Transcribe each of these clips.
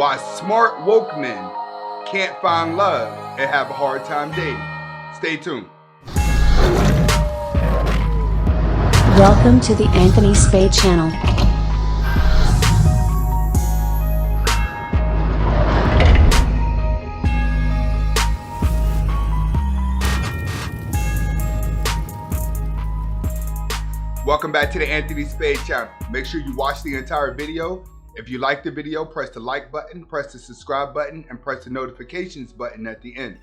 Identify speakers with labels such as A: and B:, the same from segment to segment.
A: Why smart woke men can't find love and have a hard time dating. Stay tuned.
B: Welcome to the Anthony Spade channel.
A: Welcome back to the Anthony Spade channel. Make sure you watch the entire video. If you like the video, press the like button, press the subscribe button, and press the notifications button at the end.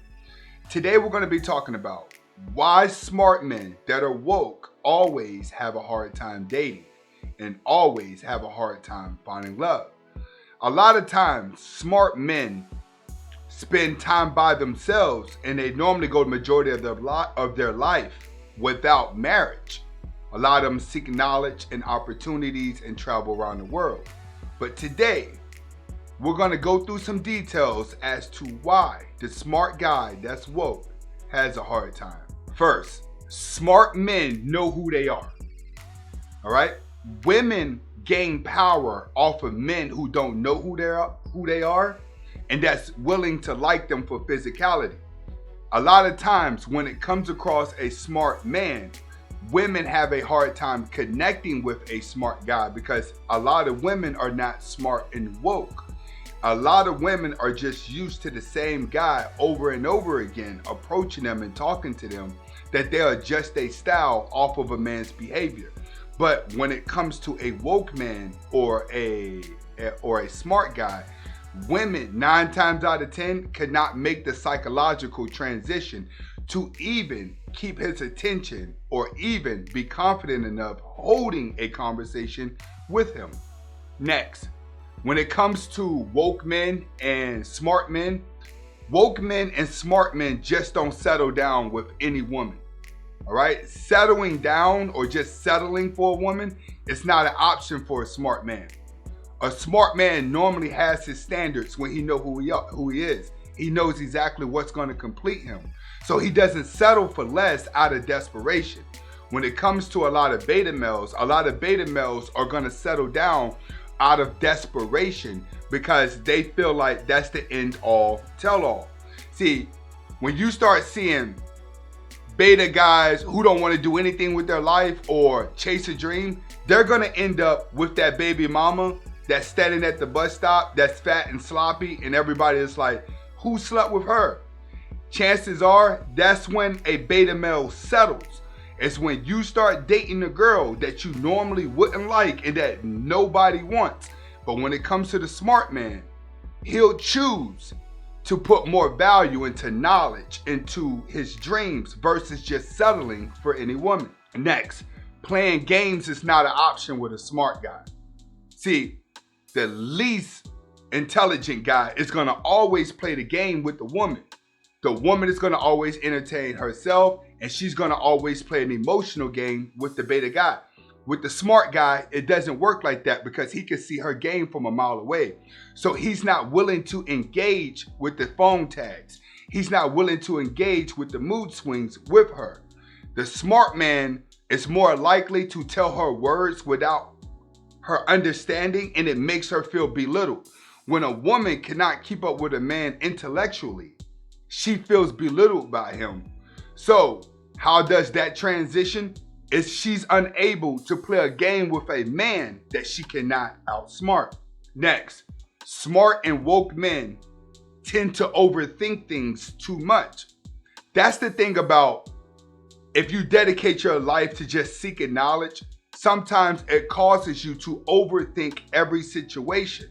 A: Today we're going to be talking about why smart men that are woke always have a hard time dating and always have a hard time finding love. A lot of times, smart men spend time by themselves and they normally go the majority of their life without marriage. A lot of them seek knowledge and opportunities and travel around the world. But today, we're going to go through some details as to why the smart guy that's woke has a hard time. First, smart men know who they are. All right? Women gain power off of men who don't know who they are, and that's willing to like them for physicality. A lot of times when it comes across a smart man, women have a hard time connecting with a smart guy because a lot of women are not smart and woke. A lot of women are just used to the same guy over and over again, approaching them and talking to them, that they'll adjust their style off of a man's behavior. But when it comes to a woke man or a smart guy, women 9 times out of 10 cannot make the psychological transition to even keep his attention or even be confident enough holding a conversation with him. Next, when it comes to woke men and smart men just don't settle down with any woman. All right, settling down or just settling for a woman is not an option for a smart man. A smart man normally has his standards when he knows who he is. He knows exactly what's going to complete him. So he doesn't settle for less out of desperation. When it comes to a lot of beta males are going to settle down out of desperation because they feel like that's the end all tell all. See, when you start seeing beta guys who don't want to do anything with their life or chase a dream, they're going to end up with that baby mama that's standing at the bus stop that's fat and sloppy, and everybody is like, who slept with her? Chances are that's when a beta male settles. It's when you start dating a girl that you normally wouldn't like and that nobody wants. But when it comes to the smart man, he'll choose to put more value into knowledge, into his dreams, versus just settling for any woman. Next, playing games is not an option with a smart guy. See, the least intelligent guy is going to always play the game with the woman. The woman is going to always entertain herself, and she's going to always play an emotional game with the beta guy. With the smart guy, it doesn't work like that because he can see her game from a mile away. So he's not willing to engage with the phone tags. He's not willing to engage with the mood swings with her. The smart man is more likely to tell her words without her understanding, and it makes her feel belittled. When a woman cannot keep up with a man intellectually, she feels belittled by him. So how does that transition? Is she's unable to play a game with a man that she cannot outsmart. Next, smart and woke men tend to overthink things too much. That's the thing about if you dedicate your life to just seeking knowledge, sometimes it causes you to overthink every situation.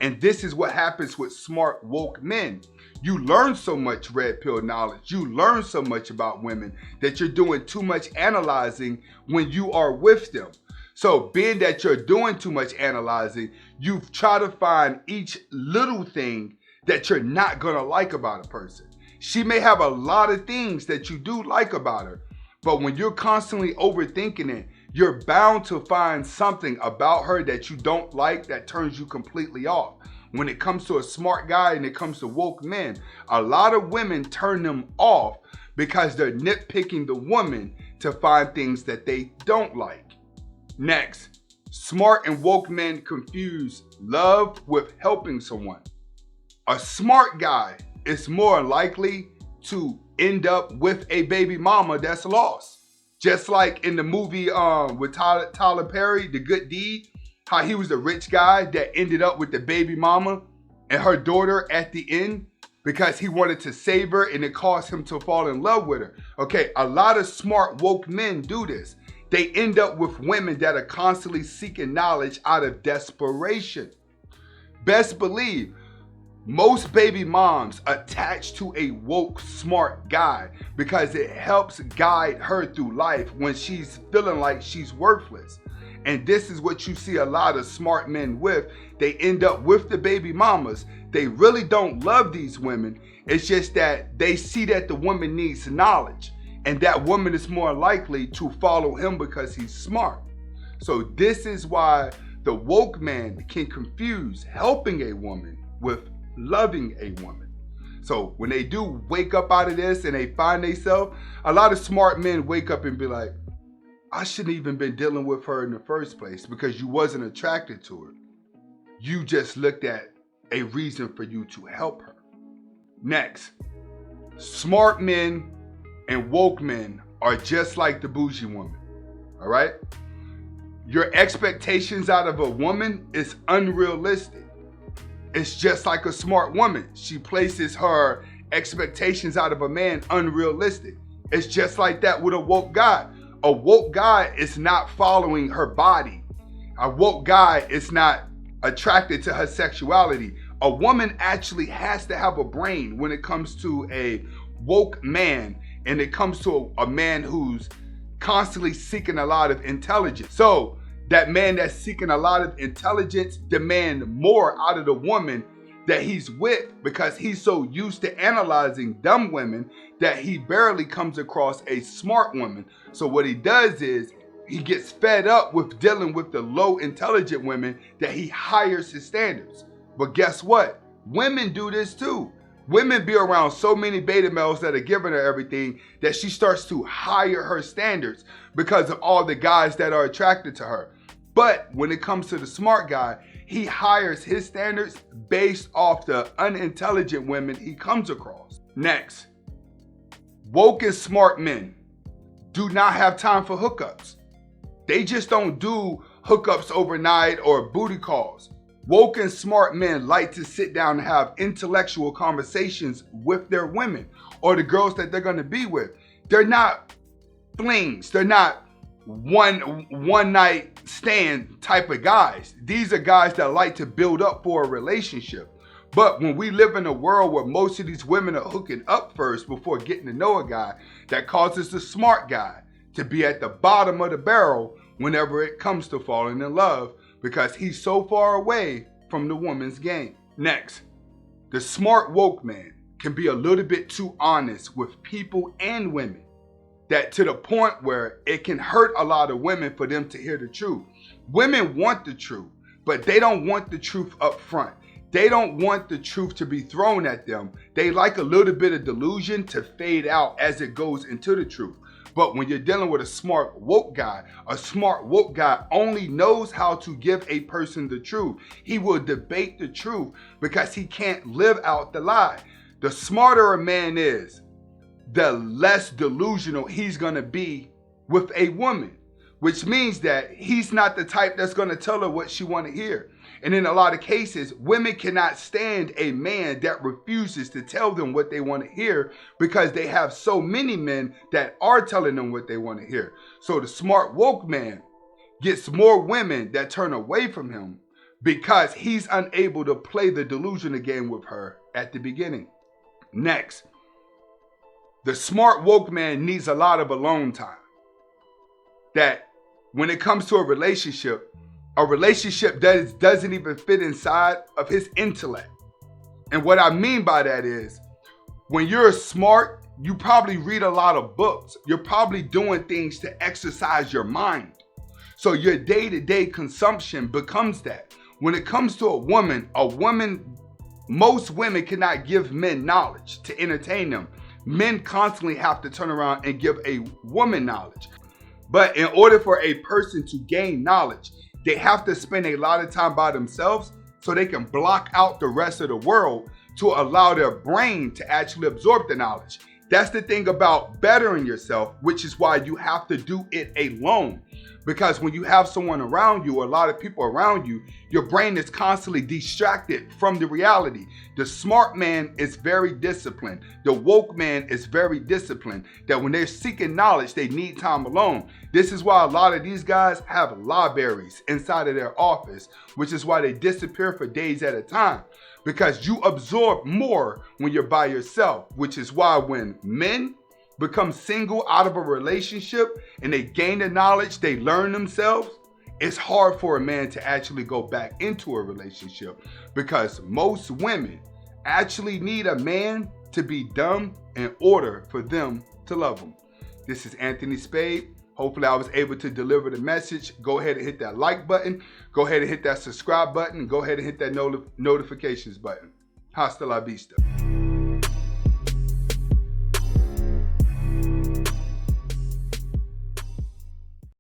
A: And this is what happens with smart woke men. You learn so much red pill knowledge. You learn so much about women that you're doing too much analyzing when you are with them. So being that you're doing too much analyzing, you try to find each little thing that you're not going to like about a person. She may have a lot of things that you do like about her, but when you're constantly overthinking it, you're bound to find something about her that you don't like that turns you completely off. When it comes to a smart guy and it comes to woke men, a lot of women turn them off because they're nitpicking the woman to find things that they don't like. Next, smart and woke men confuse love with helping someone. A smart guy is more likely to end up with a baby mama that's lost. Just like in the movie with Tyler Perry, The Good Deed, how he was a rich guy that ended up with the baby mama and her daughter at the end because he wanted to save her and it caused him to fall in love with her. Okay, a lot of smart woke men do this. They end up with women that are constantly seeking knowledge out of desperation. Best believe, most baby moms attach to a woke, smart guy because it helps guide her through life when she's feeling like she's worthless. And this is what you see a lot of smart men with. They end up with the baby mamas. They really don't love these women. It's just that they see that the woman needs knowledge. And that woman is more likely to follow him because he's smart. So this is why the woke man can confuse helping a woman with loving a woman. So when they do wake up out of this and they find themselves, a lot of smart men wake up and be like, I shouldn't even been dealing with her in the first place because you wasn't attracted to her. You just looked at a reason for you to help her. Next, smart men and woke men are just like the bougie woman, all right? Your expectations out of a woman is unrealistic. It's just like a smart woman. She places her expectations out of a man unrealistic. It's just like that with a woke guy. A woke guy is not following her body. A woke guy is not attracted to her sexuality. A woman actually has to have a brain when it comes to a woke man, and it comes to a man who's constantly seeking a lot of intelligence. So that man that's seeking a lot of intelligence demand more out of the woman that he's with because he's so used to analyzing dumb women that he barely comes across a smart woman. So what he does is he gets fed up with dealing with the low intelligent women that he hires his standards. But guess what? Women do this too. Women be around so many beta males that are giving her everything that she starts to hire her standards because of all the guys that are attracted to her. But when it comes to the smart guy, he hires his standards based off the unintelligent women he comes across. Next, woke and smart men do not have time for hookups. They just don't do hookups overnight or booty calls. Woke and smart men like to sit down and have intellectual conversations with their women or the girls that they're going to be with. They're not flings. They're not one night stand type of guys. These are guys that like to build up for a relationship. But when we live in a world where most of these women are hooking up first before getting to know a guy, that causes the smart guy to be at the bottom of the barrel whenever it comes to falling in love because he's so far away from the woman's game. Next, the smart woke man can be a little bit too honest with people and women, that to the point where it can hurt a lot of women for them to hear the truth. Women want the truth, but they don't want the truth up front. They don't want the truth to be thrown at them. They like a little bit of delusion to fade out as it goes into the truth. But when you're dealing with a smart woke guy only knows how to give a person the truth. He will debate the truth because he can't live out the lie. The smarter a man is, the less delusional he's gonna be with a woman, which means that he's not the type that's gonna tell her what she wanna hear. And in a lot of cases, women cannot stand a man that refuses to tell them what they want to hear because they have so many men that are telling them what they want to hear. So the smart woke man gets more women that turn away from him because he's unable to play the delusional game with her at the beginning. Next, the smart woke man needs a lot of alone time. That when it comes to a relationship that doesn't even fit inside of his intellect. And what I mean by that is, when you're smart, you probably read a lot of books. You're probably doing things to exercise your mind. So your day-to-day consumption becomes that. When it comes to a woman, most women cannot give men knowledge to entertain them. Men constantly have to turn around and give a woman knowledge. But in order for a person to gain knowledge, they have to spend a lot of time by themselves so they can block out the rest of the world to allow their brain to actually absorb the knowledge. That's the thing about bettering yourself, which is why you have to do it alone. Because when you have someone around you, or a lot of people around you, your brain is constantly distracted from the reality. The smart man is very disciplined. The woke man is very disciplined. That when they're seeking knowledge, they need time alone. This is why a lot of these guys have libraries inside of their office, which is why they disappear for days at a time. Because you absorb more when you're by yourself, which is why when men become single out of a relationship and they gain the knowledge, they learn themselves, it's hard for a man to actually go back into a relationship, because most women actually need a man to be dumb in order for them to love them. This is Anthony Spade. Hopefully I was able to deliver the message. Go ahead and hit that like button. Go ahead and hit that subscribe button. Go ahead and hit that notifications button. Hasta la vista.